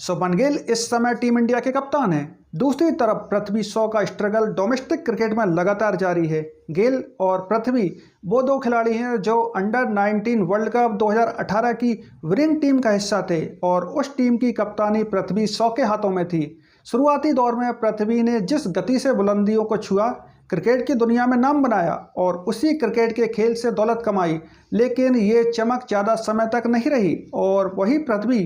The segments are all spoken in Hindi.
शुभमन गिल इस समय टीम इंडिया के कप्तान हैं। दूसरी तरफ पृथ्वी शॉ का स्ट्रगल डोमेस्टिक क्रिकेट में लगातार जारी है। गिल और पृथ्वी वो दो खिलाड़ी हैं जो अंडर 19 वर्ल्ड कप 2018 की विनिंग टीम का हिस्सा थे और उस टीम की कप्तानी पृथ्वी शॉ के हाथों में थी। शुरुआती दौर में पृथ्वी ने जिस गति से बुलंदियों को छुआ, क्रिकेट की दुनिया में नाम बनाया और उसी क्रिकेट के खेल से दौलत कमाई, लेकिन ये चमक ज़्यादा समय तक नहीं रही और वही पृथ्वी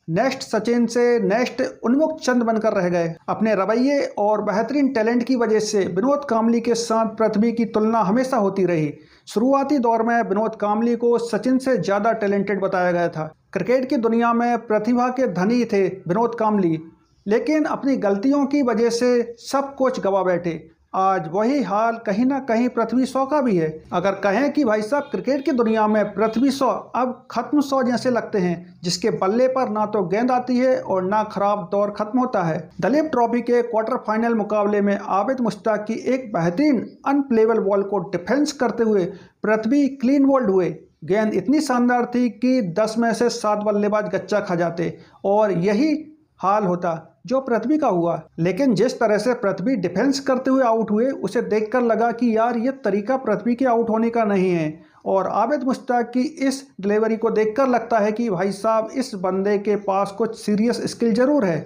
नेक्स्ट सचिन से नेक्स्ट उन्मुक्त चंद बनकर रह गए। अपने रवैये और बेहतरीन टैलेंट की वजह से विनोद कांबली के साथ पृथ्वी की तुलना हमेशा होती रही। शुरुआती दौर में विनोद कांबली को सचिन से ज़्यादा टैलेंटेड बताया गया था। क्रिकेट की दुनिया में प्रतिभा के धनी थे विनोद कांबली, लेकिन अपनी गलतियों की वजह से सब कुछ गवा बैठे। आज वही हाल कहीं ना कहीं पृथ्वी शॉ का भी है। अगर कहें कि भाई साहब क्रिकेट की दुनिया में पृथ्वी शॉ अब खत्म शॉ जैसे लगते हैं, जिसके बल्ले पर ना तो गेंद आती है और ना खराब दौर खत्म होता है। दलीप ट्रॉफी के क्वार्टर फाइनल मुकाबले में आबिद मुश्ताक की एक बेहतरीन अनप्लेबल बॉल को डिफेंस करते हुए पृथ्वी क्लीन बोल्ड हुए। गेंद इतनी शानदार थी कि 10 में से 7 बल्लेबाज गच्चा खा जाते और यही हाल होता जो पृथ्वी का हुआ। लेकिन जिस तरह से पृथ्वी डिफेंस करते हुए आउट हुए, उसे देखकर लगा कि यार ये तरीका पृथ्वी के आउट होने का नहीं है। और आबिद मुश्ताक की इस डिलीवरी को देखकर लगता है कि भाई साहब इस बंदे के पास कुछ सीरियस स्किल जरूर है।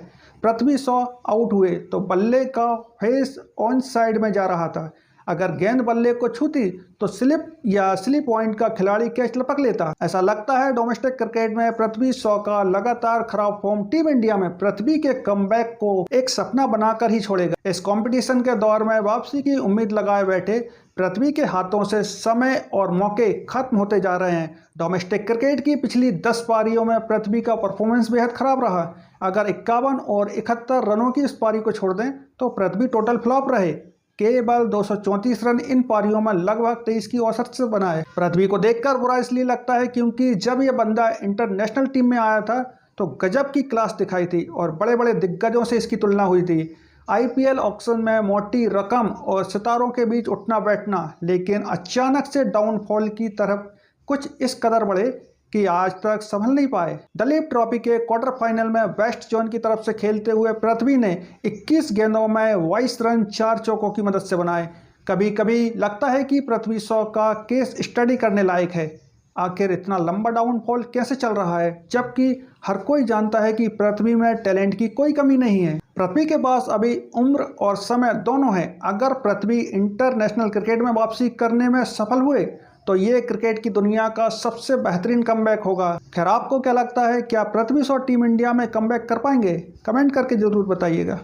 पृथ्वी शॉ आउट हुए तो बल्ले का फेस ऑन साइड में जा रहा था। अगर गेंद बल्ले को छूती तो स्लिप या स्लिप पॉइंट का खिलाड़ी कैच लपक लेता। ऐसा लगता है डोमेस्टिक क्रिकेट में पृथ्वी शॉ का लगातार खराब फॉर्म टीम इंडिया में पृथ्वी के कमबैक को एक सपना बनाकर ही छोड़ेगा। इस कंपटीशन के दौर में वापसी की उम्मीद लगाए बैठे पृथ्वी के हाथों से समय और मौके खत्म होते जा रहे हैं। डोमेस्टिक क्रिकेट की पिछली 10 पारियों में पृथ्वी का परफॉर्मेंस बेहद खराब रहा। अगर 51 और 71 रनों की इस पारी को छोड़ दें तो पृथ्वी टोटल फ्लॉप रहे। केवल 234 रन इन पारियों में लगभग 23 की औसत से बनाए। पृथ्वी को देखकर बुरा इसलिए लगता है क्योंकि जब यह बंदा इंटरनेशनल टीम में आया था तो गजब की क्लास दिखाई थी और बड़े बड़े दिग्गजों से इसकी तुलना हुई थी। आईपीएल ऑक्शन में मोटी रकम और सितारों के बीच उठना बैठना, लेकिन अचानक से डाउनफॉल की तरफ कुछ इस कदर बढ़े कि आज तक संभल नहीं पाए। दलीप ट्रॉफी के क्वार्टर फाइनल में वेस्ट जोन की तरफ से खेलते हुए पृथ्वी ने 21 गेंदों में 22 रन 4 चौकों की मदद से बनाए। कभी कभी लगता है कि पृथ्वी शॉ का केस स्टडी करने लायक है। आखिर इतना लंबा डाउनफॉल कैसे चल रहा है, जबकि हर कोई जानता है कि पृथ्वी में टैलेंट की कोई कमी नहीं है। पृथ्वी के पास अभी उम्र और समय दोनों है। अगर पृथ्वी इंटरनेशनल क्रिकेट में वापसी करने में सफल हुए तो ये क्रिकेट की दुनिया का सबसे बेहतरीन कमबैक होगा। खैर, आपको क्या लगता है, क्या पृथ्वी शॉ टीम इंडिया में कमबैक कर पाएंगे? कमेंट करके जरूर बताइएगा।